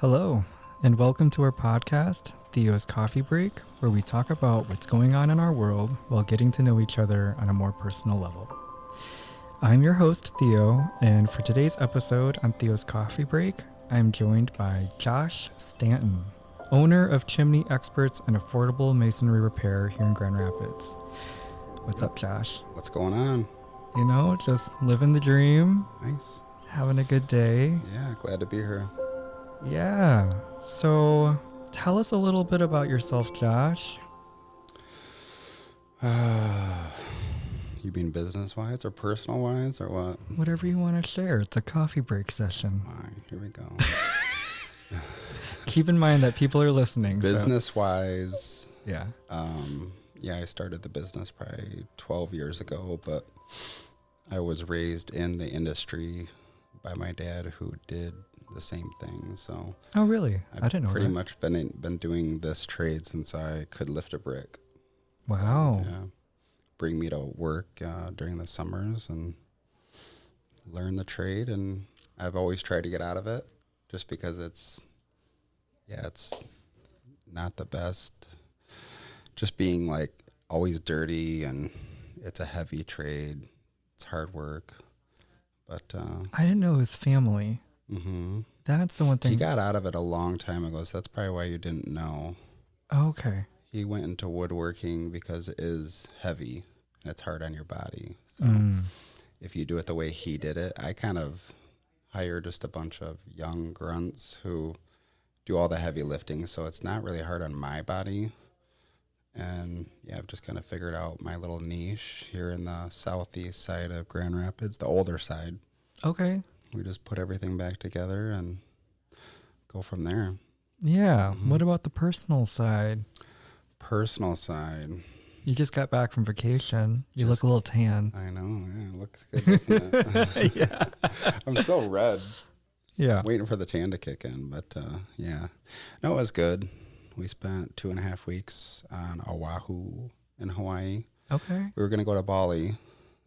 Hello, and welcome to our podcast, Theo's Coffee Break, where we talk about what's going on in our world while getting to know each other on a more personal level. I'm your host, Theo, and for today's episode on Theo's Coffee Break, I'm joined by Josh Stanton, owner of Chimney Experts and Affordable Masonry Repair here in Grand Rapids. What's up, Josh? What's going on? You know, just living the dream. Nice. Having a good day. Yeah, glad to be here. Yeah. So tell us a little bit about yourself, Josh. You mean business-wise or personal-wise or what? Whatever you want to share. It's a coffee break session. All right, here we go. Keep in mind that people are listening. Business-wise, Yeah. I started the business probably 12 years ago, but I was raised in the industry by my dad who did the same thing. So Oh, really? I didn't know pretty that. much been doing this trade since I could lift a brick. Wow. Yeah. Bring me to work during the summers and learn the trade. And I've always tried to get out of it just because it's not the best. Just being like always dirty, and it's a heavy trade. It's hard work. But I didn't know it was family. mm-hmm. That's the one thing. He got out of it a long time ago, so that's probably why you didn't know. Okay. He went into woodworking because it is heavy and it's hard on your body. So if you do it the way he did it, I kind of hire just a bunch of young grunts who do all the heavy lifting, so it's not really hard on my body. And yeah, I've just kind of figured out my little niche here in the southeast side of Grand Rapids, the older side. Okay. We just put everything back together and go from there. Yeah. Mm-hmm. What about the personal side? Personal side. You just got back from vacation. You look a little tan. I know. Yeah, it looks good, doesn't it? Yeah. I'm still red. Yeah. Waiting for the tan to kick in, but yeah. No, it was good. We spent 2.5 weeks on Oahu in Hawaii. Okay. We were going to go to Bali,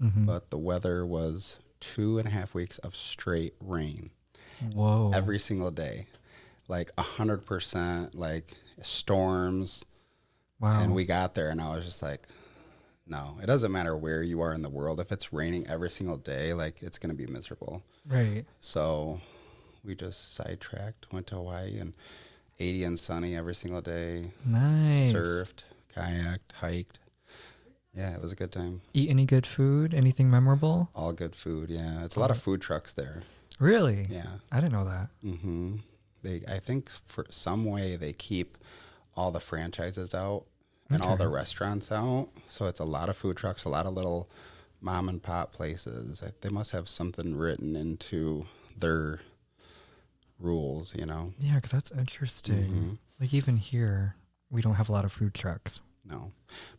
Mm-hmm. but the weather was 2.5 weeks of straight rain. Whoa. Every single day. Like 100%, like storms. Wow. And we got there and I was just like, no, it doesn't matter where you are in the world. If it's raining every single day, like it's going to be miserable. Right. So we just sidetracked, went to Hawaii, and 80 and sunny every single day. Nice. Surfed, kayaked, hiked. Yeah, it was a good time. Eat any good food? Anything memorable? All good food, yeah. It's a lot of food trucks there. Really? Yeah. I didn't know that. Mm-hmm. I think for some way they keep all the franchises out and all the restaurants out. So it's a lot of food trucks, a lot of little mom and pop places. They must have something written into their rules, you know? Yeah, because that's interesting. Mm-hmm. Like even here, we don't have a lot of food trucks. No.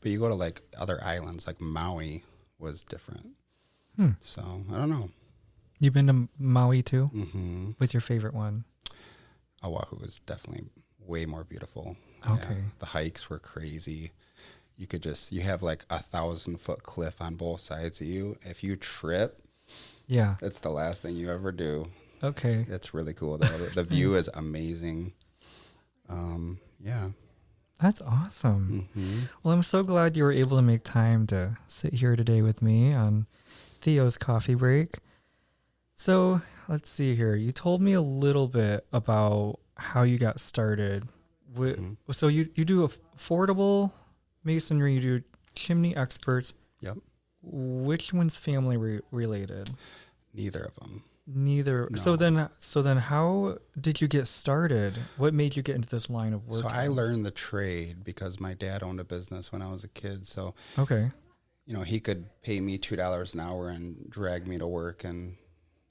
But you go to like other islands, like Maui was different. So I don't know. You've been to Maui too? Mm-hmm. What's your favorite one? Oahu is definitely way more beautiful. Okay. Yeah, the hikes were crazy. You have like 1,000-foot cliff on both sides of you. If you trip, Yeah. it's the last thing you ever do. Okay. It's really cool though. The view is amazing. Yeah. That's awesome. Mm-hmm. Well, I'm so glad you were able to make time to sit here today with me on Theo's Coffee Break. So let's see here. You told me a little bit about how you got started. So you do affordable masonry, you do Chimney Experts. Yep. Which one's family related? Neither of them. Neither. No. So then how did you get started? What made you get into this line of work? So I learned the trade because my dad owned a business when I was a kid. So, Okay. you know, he could pay me $2 an hour and drag me to work, and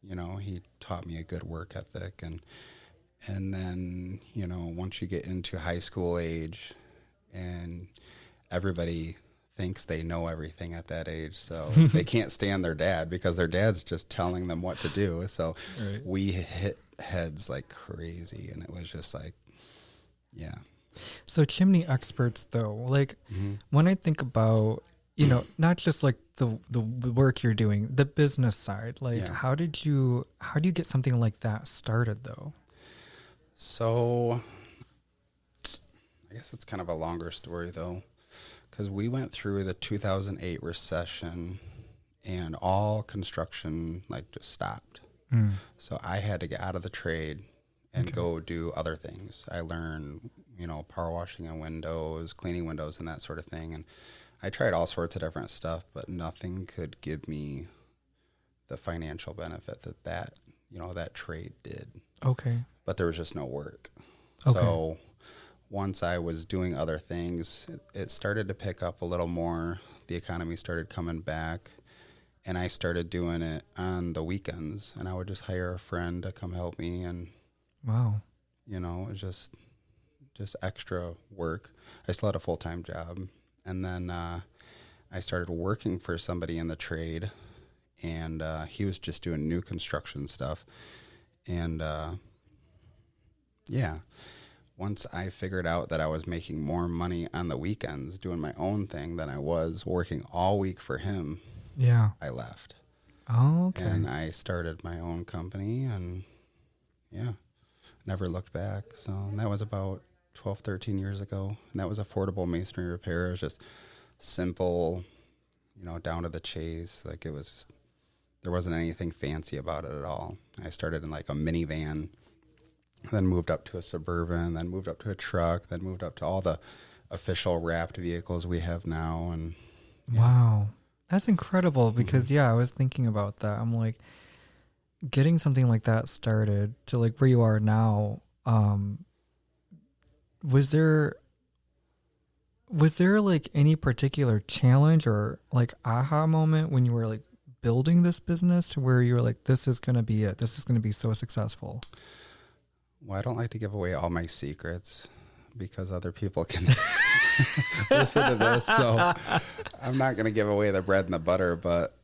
you know, he taught me a good work ethic. And then, you know, once you get into high school age and everybody thinks they know everything at that age, so they can't stand their dad because their dad's just telling them what to do. So we hit heads like crazy, and it was just like, yeah. So Chimney Experts though, like when I think about, you know, not just like the work you're doing, the business side, like how do you get something like that started though? So I guess it's kind of a longer story though, because we went through the 2008 recession and all construction like just stopped. So I had to get out of the trade and go do other things. I learned, power washing and windows, cleaning windows and that sort of thing. And I tried all sorts of different stuff, but nothing could give me the financial benefit that trade did. Okay. But there was just no work. Okay. So once I was doing other things, it started to pick up a little more. The economy started coming back. And I started doing it on the weekends, and I would just hire a friend to come help me, and wow, it was just extra work. I still had a full-time job, and then I started working for somebody in the trade, and he was just doing new construction stuff, and once I figured out that I was making more money on the weekends doing my own thing than I was working all week for him. Yeah. I left. Oh, okay. And I started my own company and never looked back. So that was about 12, 13 years ago. And that was affordable masonry repair. It was just simple, down to the chase. Like there wasn't anything fancy about it at all. I started in like a minivan, then moved up to a Suburban, then moved up to a truck, then moved up to all the official wrapped vehicles we have now. And wow. That's incredible because, I was thinking about that. I'm like, getting something like that started to like where you are now. Was there like any particular challenge or like aha moment when you were like building this business to where you were like, this is going to be it. This is going to be so successful? Well, I don't like to give away all my secrets because other people can listen to this. So I'm not going to give away the bread and the butter, but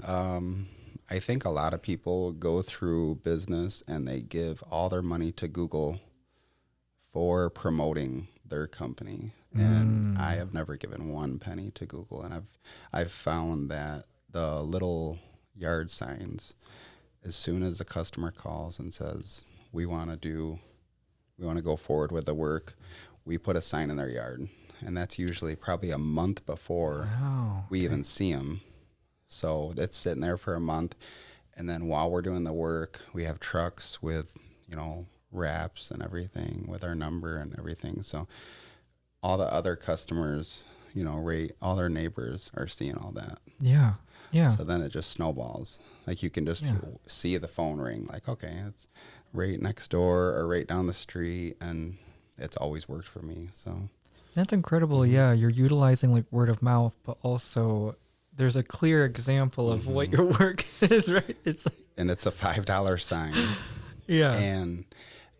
I think a lot of people go through business and they give all their money to Google for promoting their company. And I have never given one penny to Google. And I've found that the little yard signs, as soon as a customer calls and says, we want to go forward with the work, we put a sign in their yard. And that's usually probably a month before we even see them. So it's sitting there for a month. And then while we're doing the work, we have trucks with, wraps and everything with our number and everything. So all the other customers, all their neighbors are seeing all that. Yeah. Yeah. So then it just snowballs. Like you can just see the phone ring. Like, okay, it's right next door or right down the street. And it's always worked for me. So that's incredible. Yeah. You're utilizing like word of mouth, but also there's a clear example of what your work is, right? It's like, and it's a $5 sign. Yeah. And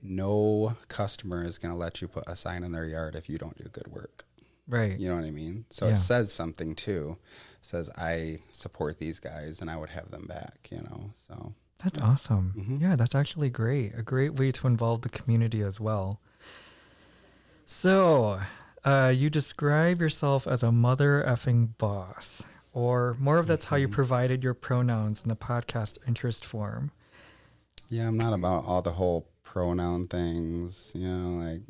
no customer is going to let you put a sign in their yard if you don't do good work. Right. You know what I mean? So it says something too. It says, I support these guys and I would have them back, so. That's awesome. Yeah, that's actually great. A great way to involve the community as well. So, you describe yourself as a mother effing boss, or more of that's how you provided your pronouns in the podcast interest form. Yeah, I'm not about all the whole pronoun things, like.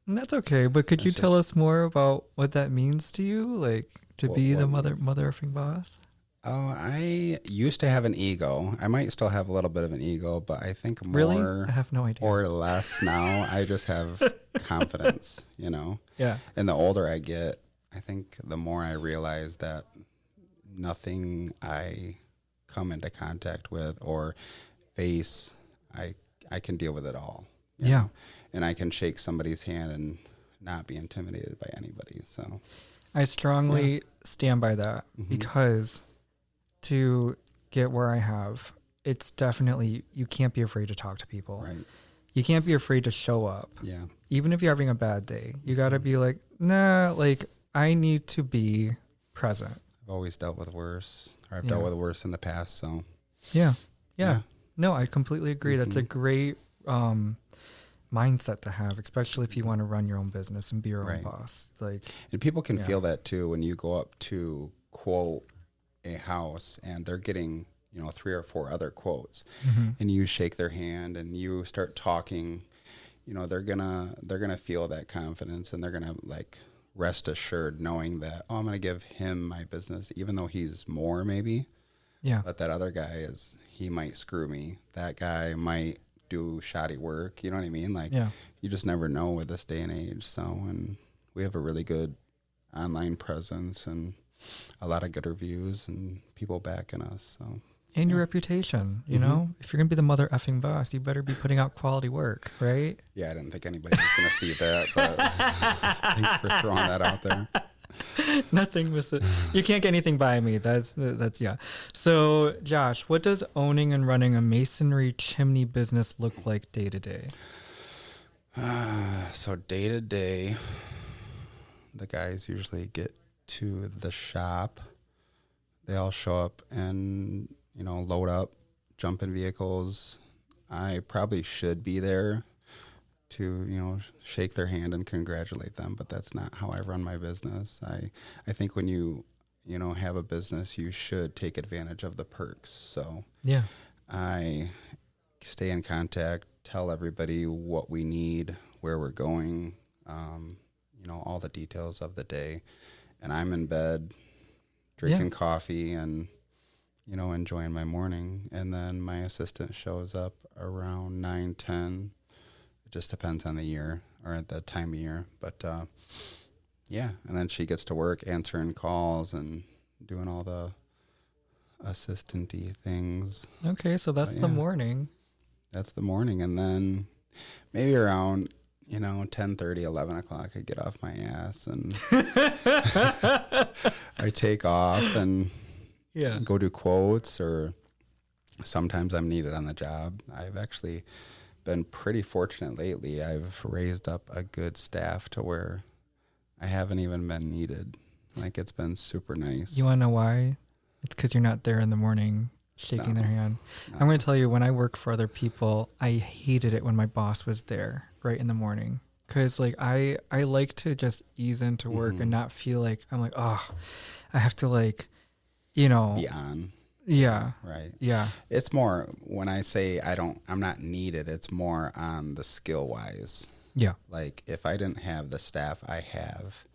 And that's okay, but could you tell us more about what that means to you, like to be the mother effing boss? Oh, I used to have an ego. I might still have a little bit of an ego, but I think more really? I have no idea. Or less now. I just have confidence, Yeah. And the older I get, I think the more I realize that nothing I come into contact with or face, I can deal with it all. You know? And I can shake somebody's hand and not be intimidated by anybody. So I strongly stand by that because to get where I have, it's definitely, you can't be afraid to talk to people. Right. You can't be afraid to show up. Yeah. Even if you're having a bad day, you got to be like, nah, like I need to be present. I've always dealt with worse, or I've dealt with worse in the past. So yeah. No, I completely agree. That's a great mindset to have, especially if you want to run your own business and be your own boss. Like, and people can feel that too when you go up to quote a house and they're getting 3 or 4 other quotes, and you shake their hand and you start talking. you know, they're gonna feel that confidence, and they're gonna like rest assured knowing that, oh, I'm gonna give him my business, even though he's more maybe. Yeah. But that other guy he might screw me. That guy might do shoddy work. You know what I mean? Like, you just never know with this day and age. So, and we have a really good online presence and a lot of good reviews and people backing us. So. And your reputation, you know, if you're going to be the mother effing boss, you better be putting out quality work, right? Yeah, I didn't think anybody was going to see that, but thanks for throwing that out there. Nothing was, you can't get anything by me. That's, yeah. So Josh, what does owning and running a masonry chimney business look like day to day? So day to day, the guys usually get to the shop. They all show up and, you know, load up, jump in vehicles. I probably should be there to, you know, shake their hand and congratulate them, but that's not how I run my business. I think when you know, have a business, you should take advantage of the perks. So yeah, I stay in contact, tell everybody what we need, where we're going, you know, all the details of the day. And I'm in bed drinking coffee and, you know, enjoying my morning. And then my assistant shows up around 9:10. It just depends on the year or the time of year. But, yeah, and then she gets to work answering calls and doing all the assistant-y things. Okay, so that's the morning. That's the morning. And then maybe around, you know, 10:30, 11 o'clock, I get off my ass and I take off and go do quotes, or sometimes I'm needed on the job. I've actually been pretty fortunate lately. I've raised up a good staff to where I haven't even been needed. Like, it's been super nice. You want to know why? It's because you're not there in the morning shaking their hand. No. I'm going to tell you, when I work for other people, I hated it when my boss was there right in the morning. Because, like, I like to just ease into work and not feel like I'm like, oh, I have to, like, you know. Be on. Yeah. Right. Yeah. It's more, when I say I'm not needed, it's more on the skill wise. Yeah. Like, if I didn't have the staff I have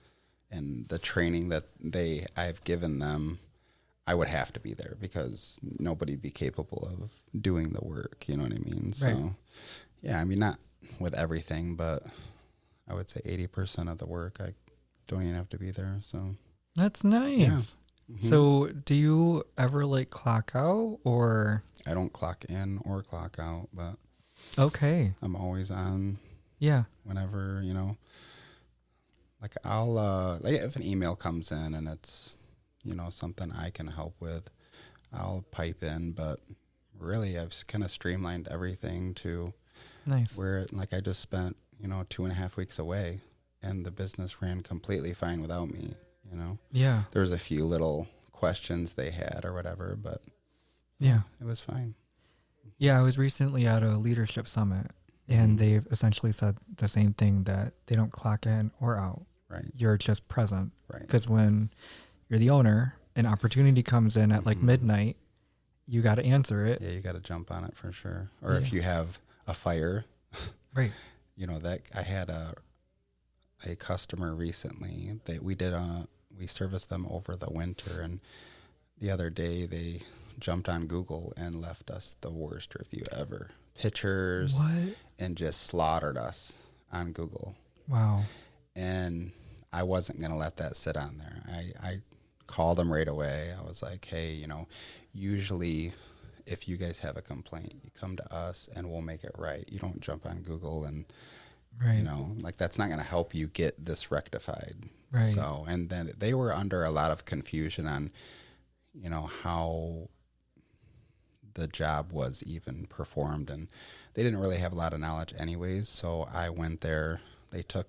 and the training that I've given them, I would have to be there because nobody'd be capable of doing the work. You know what I mean? Right. So, yeah, I mean, not with everything, but I would say 80% of the work, I don't even have to be there. So that's nice. Yeah. Mm-hmm. So do you ever, like, clock out, or? I don't clock in or clock out, but okay, I'm always on. Yeah. Whenever, you know, like, I'll, like, if an email comes in and it's, you know, something I can help with, I'll pipe in. But really, I've kind of streamlined everything to where, like, I just spent, you know, 2.5 weeks away and the business ran completely fine without me, you know? Yeah. There was a few little questions they had or whatever, but yeah, it was fine. Yeah. I was recently at a leadership summit. And they've essentially said the same thing, that they don't clock in or out. Right. You're just present. Right. Because when you're the owner, an opportunity comes in at like midnight, you got to answer it. Yeah, you got to jump on it for sure. Or if you have a fire, right? You know, that I had a customer recently that we serviced them over the winter, and the other day they jumped on Google and left us the worst review ever. Pictures and just slaughtered us on Google. Wow. And I wasn't going to let that sit on there. I called them right away. I was like, hey, you know, usually if you guys have a complaint, you come to us and we'll make it right. You don't jump on Google and, you know, like, that's not going to help you get this rectified. Right. So, and then they were under a lot of confusion on, you know, how the job was even performed, and they didn't really have a lot of knowledge anyways. So I went there, they took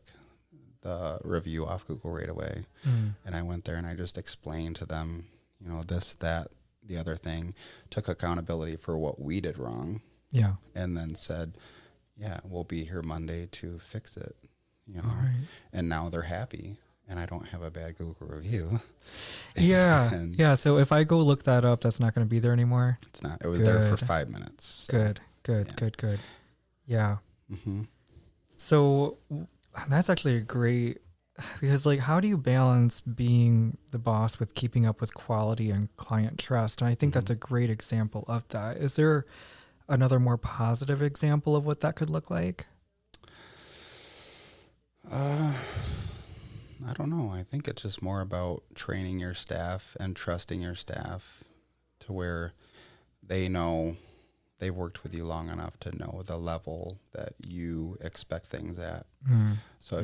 the review off Google right away. And I went there and I just explained to them, you know, this, that, the other thing, took accountability for what we did wrong. Yeah. And then said, yeah, we'll be here Monday to fix it, you know. Right. And now they're happy. And I don't have a bad Google review. Yeah. Yeah. So if I go look that up, that's not going to be there anymore. It's not. It was there for 5 minutes. So. Good. Yeah. Mm-hmm. So that's actually a great, because like, how do you balance being the boss with keeping up with quality and client trust? And I think that's a great example of that. Is there another more positive example of what that could look like? I don't know. I think it's just more about training your staff and trusting your staff to where they know they've worked with you long enough to know the level that you expect things at. So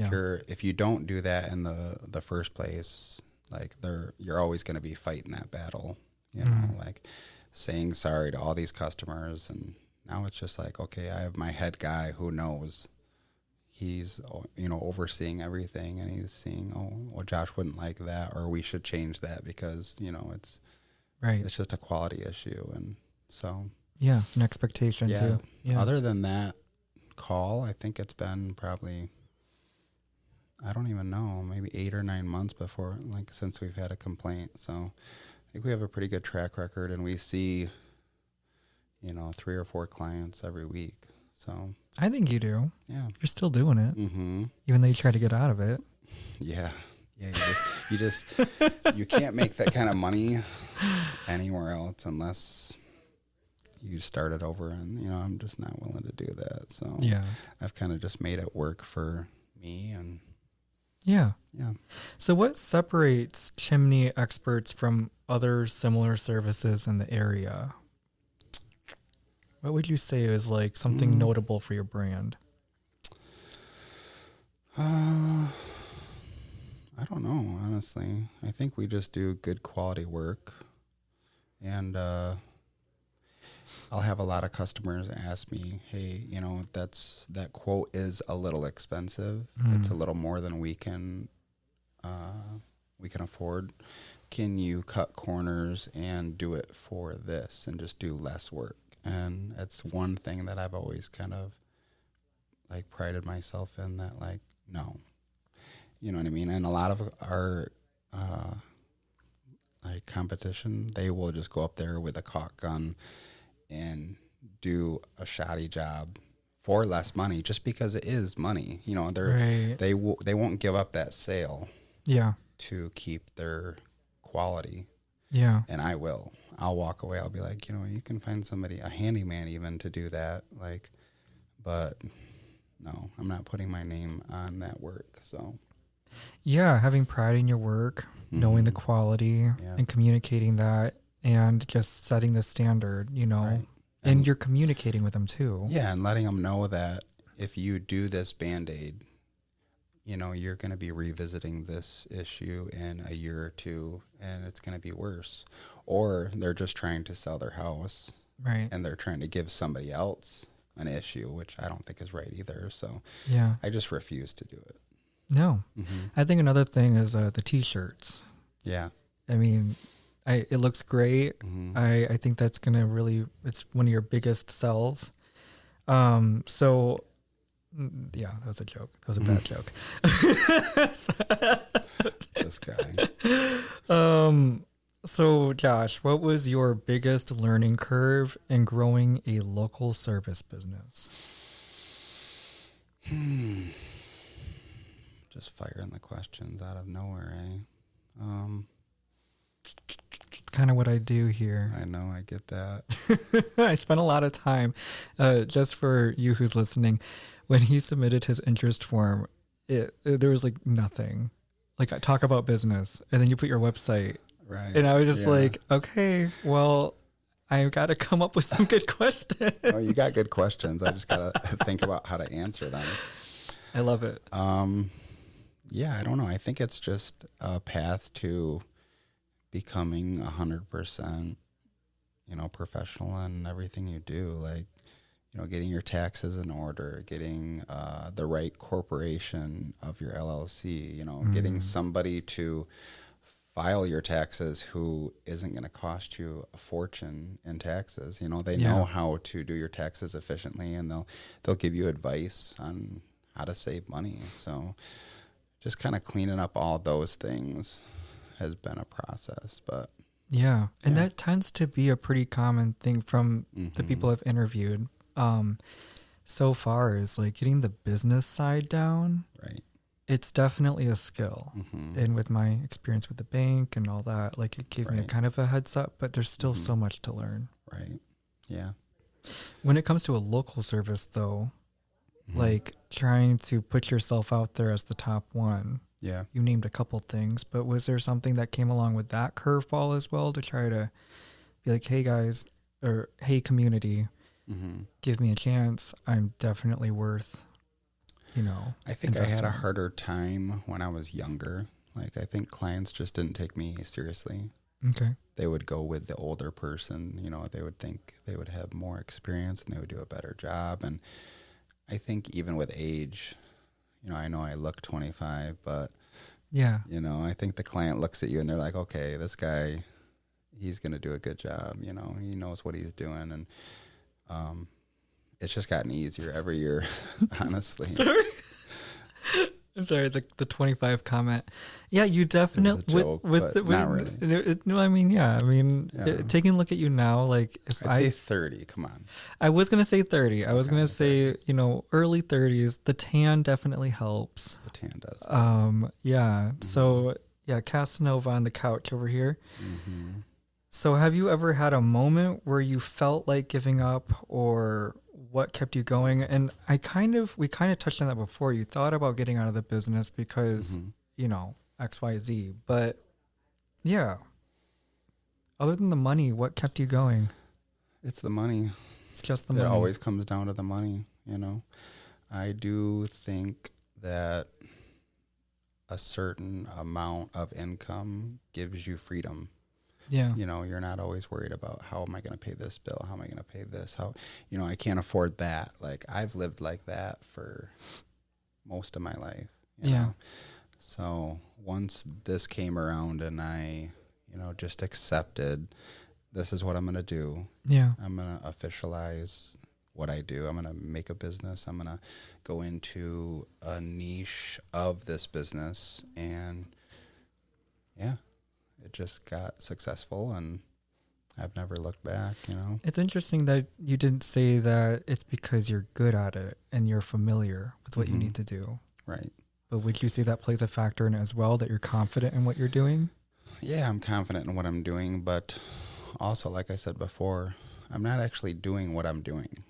if you don't do that in the first place, like you're always going to be fighting that battle, you know, like saying sorry to all these customers. And now it's just like, okay, I have my head guy who knows. He's, you know, overseeing everything, and he's seeing, oh, well, Josh wouldn't like that, or we should change that because, you know, it's just a quality issue. And so, yeah, an expectation too. Yeah. Other than that call, I think it's been probably, I don't even know, maybe 8 or 9 months since we've had a complaint. So I think we have a pretty good track record, and we see, you know, 3 or 4 clients every week. So I think you do. Yeah. You're still doing it. Even though you try to get out of it. Yeah. Yeah. You can't make that kind of money anywhere else unless you start it over. And, you know, I'm just not willing to do that. So yeah, I've kind of just made it work for me. And yeah. Yeah. So what separates Chimney Experts from other similar services in the area? What would you say is like something notable for your brand? I don't know, honestly. I think we just do good quality work. And I'll have a lot of customers ask me, hey, you know, that quote is a little expensive. It's a little more than we can afford. Can you cut corners and do it for this and just do less work? And it's one thing that I've always kind of like prided myself in, that like, no, you know what I mean? And a lot of our like competition, they will just go up there with a caulk gun and do a shoddy job for less money just because it is money. You know, they won't give up that sale to keep their quality. Yeah. And I will. I'll walk away. I'll be like, you know, you can find somebody, a handyman even, to do that. Like, but no, I'm not putting my name on that work. So, yeah, having pride in your work, knowing the quality and communicating that, and just setting the standard, you know, right. and you're communicating with them too. Yeah. And letting them know that if you do this Band-Aid, you know, you're going to be revisiting this issue in a year or two, and it's going to be worse. Or they're just trying to sell their house, right? And they're trying to give somebody else an issue, which I don't think is right either. So yeah, I just refuse to do it. No, I think another thing is the T-shirts. Yeah, I mean, it looks great. I think that's gonna really, it's one of your biggest sells. So. Yeah, that was a joke. That was a bad joke. This guy. So Josh, what was your biggest learning curve in growing a local service business? Just firing the questions out of nowhere, eh? Kind of what I do here. I know, I get that. I spent a lot of time, just for you who's listening, when he submitted his interest form, there was like nothing. Like, I talk about business, and then you put your website. Right. And I was just like, okay, well, I've got to come up with some good questions. Oh, you got good questions. I just got to think about how to answer them. I love it. Yeah, I don't know. I think it's just a path to becoming 100%, you know, professional in everything you do. Like, you know, getting your taxes in order, getting the right corporation of your LLC, you know, getting somebody to file your taxes who isn't going to cost you a fortune in taxes. You know, they know how to do your taxes efficiently, and they'll give you advice on how to save money. So just kind of cleaning up all those things has been a process, but yeah. And that tends to be a pretty common thing from the people I've interviewed. so far is like getting the business side down. Right. It's definitely a skill. Mm-hmm. And with my experience with the bank and all that, like it gave me a Right. kind of a heads up, but there's still Mm-hmm. so much to learn. Right. Yeah. When it comes to a local service though, Mm-hmm. like trying to put yourself out there as the top one, Yeah. you named a couple things, but was there something that came along with that curveball as well to try to be like, hey guys, or hey community, Mm-hmm. give me a chance. I'm definitely worth, I think I had a investing. harder time when I was younger. Like, I think clients just didn't take me seriously. Okay. They would go with the older person, they would think they would have more experience and they would do a better job. And I think even with age, I know I look 25, but, Yeah. I think the client looks at you and they're like, okay, this guy, he's going to do a good job. He knows what he's doing. And it's just gotten easier every year, honestly. Sorry. I'm sorry, the 25 comment. Yeah, you definitely joke, but not really. No, I mean, yeah, Yeah. taking a look at you now, like if I'd say 30. Come on. I was gonna say 30. I was Okay, gonna say early 30s. The tan definitely helps. The tan does. Yeah. So yeah, Casanova on the couch over here. Mm-hmm. So have you ever had a moment where you felt like giving up, or what kept you going? And we kind of touched on that before. You thought about getting out of the business because, XYZ. But yeah, other than the money, what kept you going? It's the money. It's just the It money. always comes down to the money, I do think that a certain amount of income gives you freedom. Yeah. You're not always worried about how am I going to pay this bill? How am I going to pay this? I can't afford that. Like, I've lived like that for most of my life. you Yeah. know? So once this came around and I, just accepted this is what I'm going to do. Yeah. I'm going to officialize what I do. I'm going to make a business. I'm going to go into a niche of this business. And yeah, it just got successful and I've never looked back, It's interesting that you didn't say that it's because you're good at it and you're familiar with what you Mhm. need to do. Right. But would you say that plays a factor in it as well, that you're confident in what you're doing? Yeah, I'm confident in what I'm doing, but also, like I said before, I'm not actually doing what I'm doing.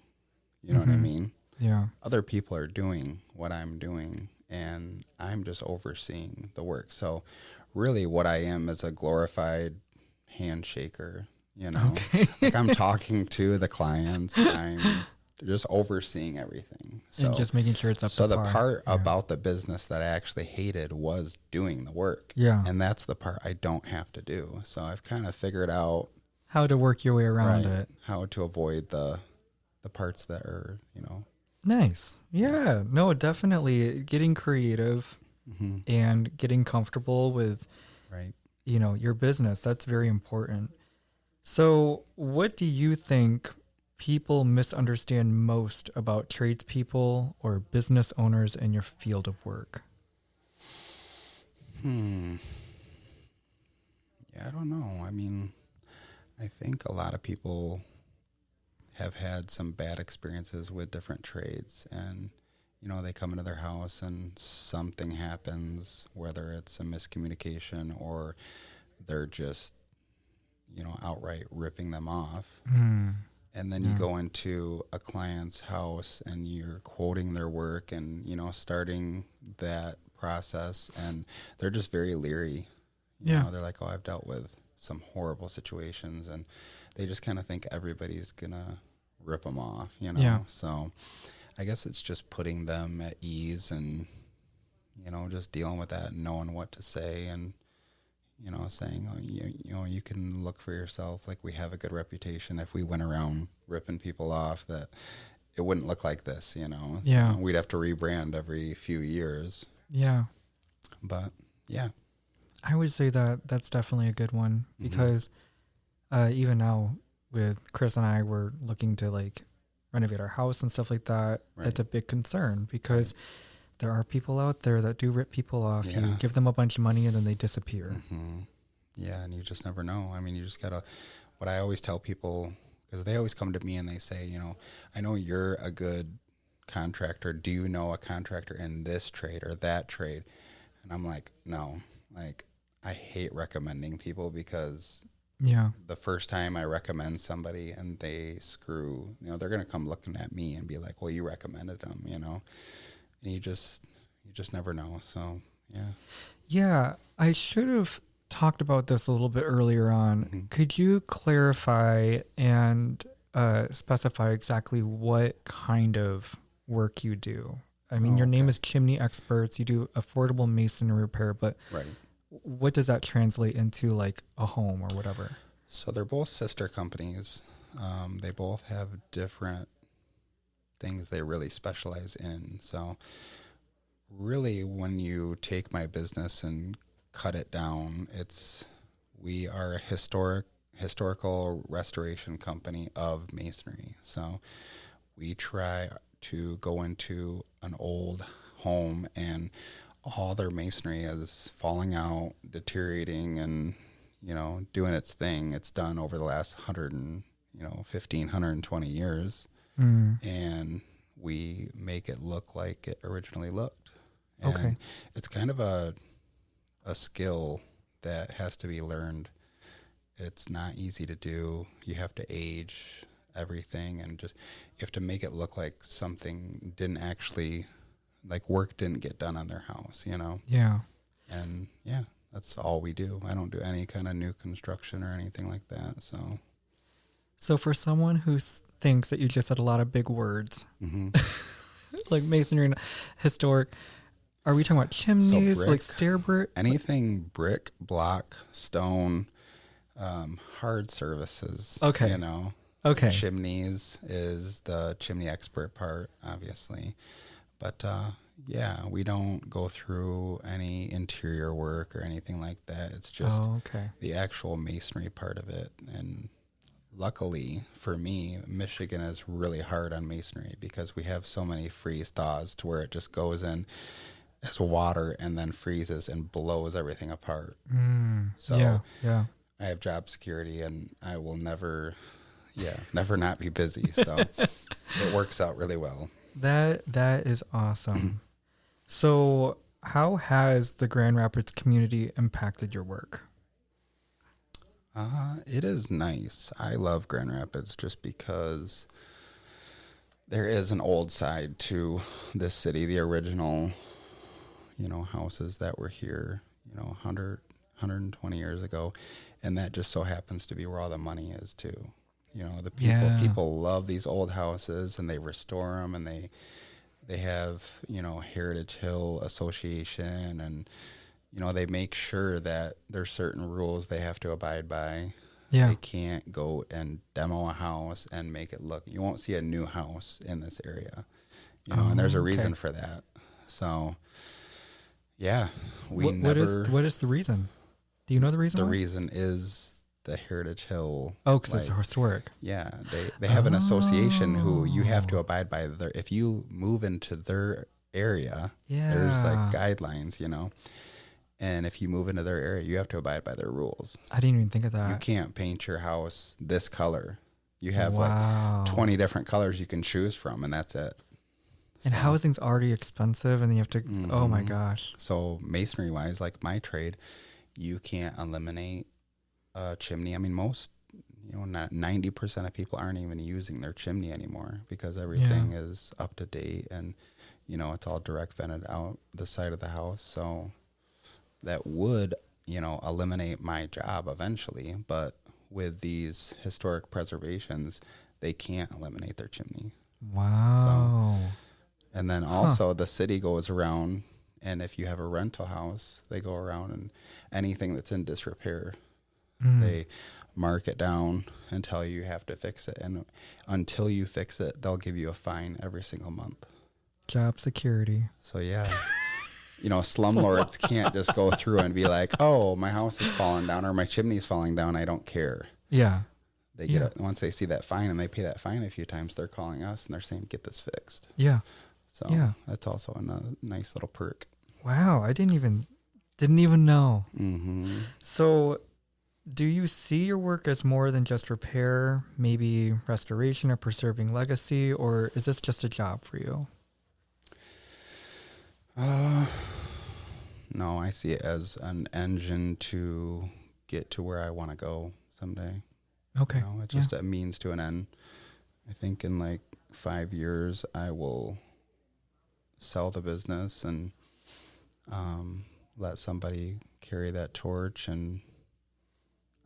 You know what I Mhm. mean? Yeah. Other people are doing what I'm doing, and I'm just overseeing the work. So really what I am is a glorified handshaker, Okay. like I'm talking to the clients. I'm just overseeing everything. So And just making sure it's up so to the par. part Yeah. about the business that I actually hated was doing the work. Yeah. And that's the part I don't have to do. So I've kind of figured out How to work your way around it. how to avoid the parts that are, Nice. Yeah. No, definitely getting creative mm-hmm. and getting comfortable with, Right. your business. That's very important. So what do you think people misunderstand most about tradespeople or business owners in your field of work? Yeah, I don't know. I mean, I think a lot of people have had some bad experiences with different trades and, they come into their house and something happens, whether it's a miscommunication or they're just, outright ripping them off. Mm. And then you go into a client's house and you're quoting their work and, starting that process and they're just very leery. They're like, oh, I've dealt with some horrible situations and they just kind of think everybody's going to rip them off, Yeah. So I guess it's just putting them at ease and, just dealing with that and knowing what to say and, saying, oh, you can look for yourself. Like, we have a good reputation. If we went around ripping people off, that it wouldn't look like this, Yeah. So we'd have to rebrand every few years. Yeah. But yeah. I would say that that's definitely a good one because even now with Chris and I, we're looking to like renovate our house and stuff like that. Right. That's a big concern because there are people out there that do rip people off. Yeah. You give them a bunch of money and then they disappear. Mm-hmm. Yeah, and you just never know. I mean, you just gotta. What I always tell people, because they always come to me and they say, I know you're a good contractor, do you know a contractor in this trade or that trade? And I'm like, no, like I hate recommending people because the first time I recommend somebody and they screw, they're going to come looking at me and be like, well, you recommended them, and you just never know. So, yeah. Yeah. I should have talked about this a little bit earlier on. Mm-hmm. Could you clarify and specify exactly what kind of work you do? I mean, your name is Chimney Experts. You do affordable masonry repair, but Right. what does that translate into, like a home or whatever? So they're both sister companies. They both have different things they really specialize in. So really, when you take my business and cut it down, we are a historical restoration company of masonry. So we try to go into an old home and all their masonry is falling out, deteriorating, and doing its thing. It's done over the last 120 years, and we make it look like it originally looked. And it's kind of a skill that has to be learned. It's not easy to do. You have to age everything, and you have to make it look like something didn't actually, like work didn't get done on their house, Yeah. And yeah, that's all we do. I don't do any kind of new construction or anything like that. So for someone who thinks that you just said a lot of big words, like masonry and historic, are we talking about chimneys, brick, like stair brick? anything brick, block, stone, hard services. Okay. Okay. Chimneys is the chimney expert part, obviously. But yeah, we don't go through any interior work or anything like that. It's just the actual masonry part of it. And luckily for me, Michigan is really hard on masonry because we have so many freeze thaws to where it just goes in as water and then freezes and blows everything apart. So yeah. I have job security and I will never not be busy. So it works out really well. That is awesome. So how has the Grand Rapids community impacted your work? It is nice. I love Grand Rapids just because there is an old side to this city. The original, houses that were here, 120 years ago. And that just so happens to be where all the money is too. The people love these old houses and they restore them, and they have, Heritage Hill Association, and, they make sure that there's certain rules they have to abide by. Yeah. They can't go and demo a house and make it look, you won't see a new house in this area, and there's a reason for that. So yeah, what is the reason? Do you know the reason? The why? reason is the Heritage Hill. Oh, because it's historic. Yeah, they have an association who you have to abide by. If you move into their area, there's like guidelines, and if you move into their area, you have to abide by their rules. I didn't even think of that. You can't paint your house this color. You have like 20 different colors you can choose from, and that's it. And housing's already expensive, and then you have to, oh my gosh. So masonry wise, like my trade, you can't eliminate a chimney. I mean, most, not 90% of people aren't even using their chimney anymore because everything is up to date, and, it's all direct vented out the side of the house. So that would, eliminate my job eventually. But with these historic preservations, they can't eliminate their chimney. Wow. So, and then also the city goes around, and if you have a rental house, they go around and anything that's in disrepair, they mark it down and tell you have to fix it. And until you fix it, they'll give you a fine every single month. Job security. So yeah, slumlords can't just go through and be like, oh, my house is falling down or my chimney's falling down. I don't care. Yeah. They get it once they see that fine and they pay that fine a few times, they're calling us and they're saying, get this fixed. Yeah. So that's also a nice little perk. Wow. I didn't even know. Mm-hmm. So do you see your work as more than just repair, maybe restoration or preserving legacy, or is this just a job for you? No, I see it as an engine to get to where I want to go someday. Okay. You know, it's just a means to an end. I think in like 5 years, I will sell the business and let somebody carry that torch, and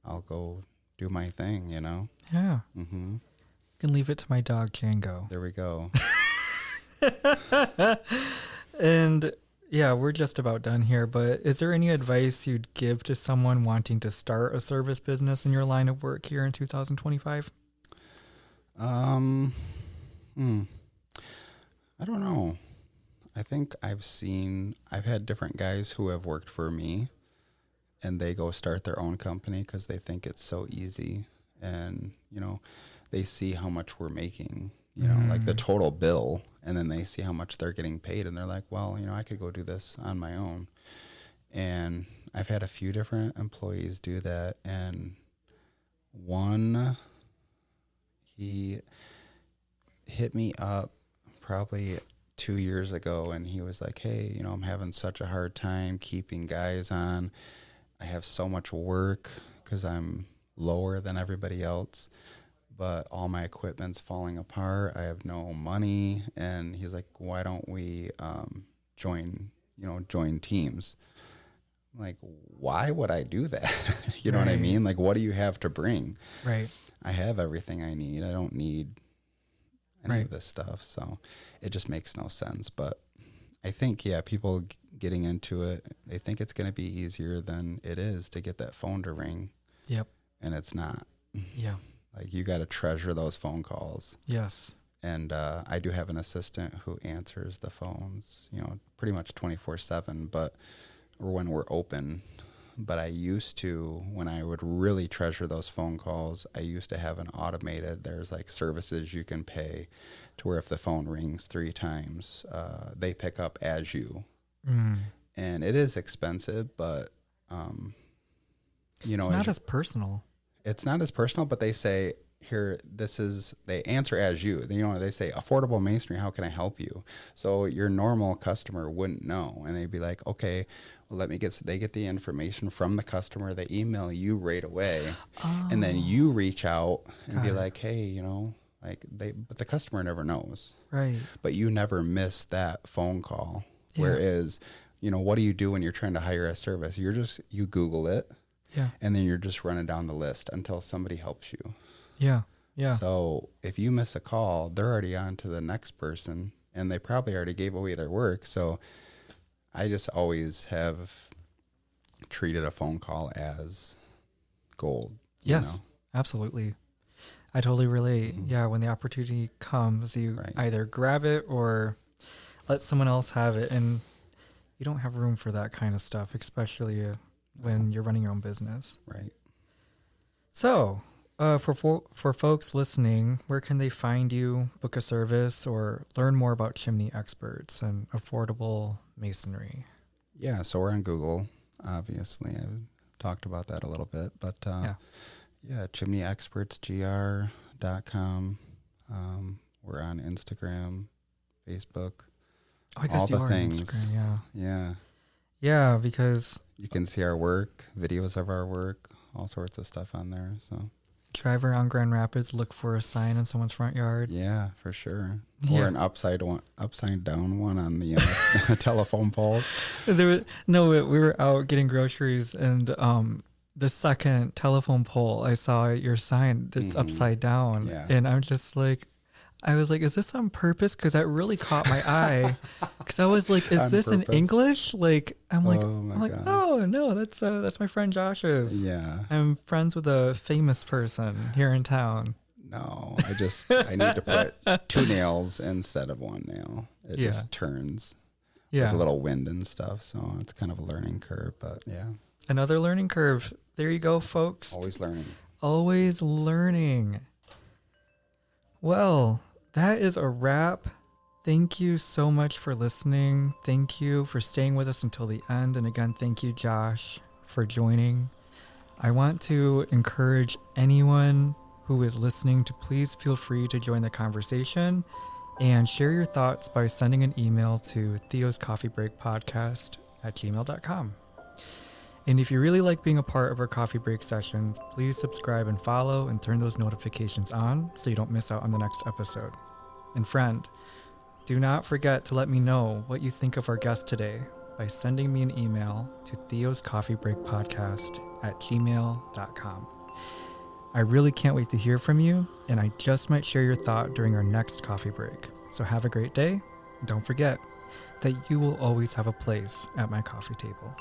I'll go do my thing, you know? Yeah. Mm-hmm. You can leave it to my dog, Django. There we go. And yeah, we're just about done here, but is there any advice you'd give to someone wanting to start a service business in your line of work here in 2025? I don't know. I think I've had different guys who have worked for me, and they go start their own company because they think it's so easy. And, you know, they see how much we're making, you know, like the total bill, and then they see how much they're getting paid, and they're like, well, you know, I could go do this on my own. And I've had a few different employees do that, and one, he hit me up probably 2 years ago, and he was like, hey, you know, I'm having such a hard time keeping guys on. I have so much work because I'm lower than everybody else, but all my equipment's falling apart. I have no money. And he's like, why don't we join teams? I'm like, why would I do that? You know what I mean? Like, what do you have to bring? Right. I have everything I need. I don't need any of this stuff. So it just makes no sense. But I think, people getting into it, they think it's going to be easier than it is to get that phone to ring. Yep. And it's not. Yeah. Like, you got to treasure those phone calls. Yes. And I do have an assistant who answers the phones, you know, pretty much 24/7, or when we're open. But I used to, when I would really treasure those phone calls, I used to have an automated, there's like services you can pay to where if the phone rings 3 times, they pick up as you. And it is expensive, but, you know. It's not as personal. It's not as personal, but they say, here, they answer as you. You know, they say, affordable masonry, how can I help you? So your normal customer wouldn't know. And they'd be like, okay, well, they get the information from the customer. They email you right away. Oh. And then you reach out and be like, hey, you know, but the customer never knows. Right. But you never miss that phone call. Yeah. Whereas, you know, what do you do when you're trying to hire a service? You Google it. Yeah. And then you're just running down the list until somebody helps you. Yeah. Yeah. So if you miss a call, they're already on to the next person, and they probably already gave away their work. So I just always have treated a phone call as gold. Yes, you know? Absolutely. I totally relate. Yeah. When the opportunity comes, you either grab it or let someone else have it. And you don't have room for that kind of stuff, especially when you're running your own business. Right. So, for folks listening, where can they find you, book a service, or learn more about Chimney Experts and affordable masonry? Yeah, so we're on Google, obviously. I've talked about that a little bit, but chimneyexpertsgr.com. We're on Instagram, Facebook. Oh, I guess all you the are things. On Instagram, Yeah. Yeah, because you can see our work, videos of our work, all sorts of stuff on there. So drive around Grand Rapids, look for a sign in someone's front yard. Yeah, for sure. Or an upside down one on the telephone pole. We were out getting groceries, and the second telephone pole, I saw your sign that's upside down, and I'm just like, I was like, is this on purpose? Because that really caught my eye. Because I was like, is this in English? Like, I'm like, oh no, that's my friend Josh's. Yeah, I'm friends with a famous person here in town. No, I need to put 2 nails instead of 1 nail. It just turns with a little wind and stuff. So it's kind of a learning curve, but yeah. Another learning curve. There you go, folks. Always learning. Always learning. Well, that is a wrap. Thank you so much for listening. Thank you for staying with us until the end. And again, thank you, Josh, for joining. I want to encourage anyone who is listening to please feel free to join the conversation. And share your thoughts by sending an email to theoscoffeebreakpodcast@gmail.com. And if you really like being a part of our coffee break sessions, please subscribe and follow and turn those notifications on so you don't miss out on the next episode. And friend, do not forget to let me know what you think of our guest today by sending me an email to theoscoffeebreakpodcast@gmail.com. I really can't wait to hear from you, and I just might share your thought during our next coffee break. So have a great day, and don't forget that you will always have a place at my coffee table.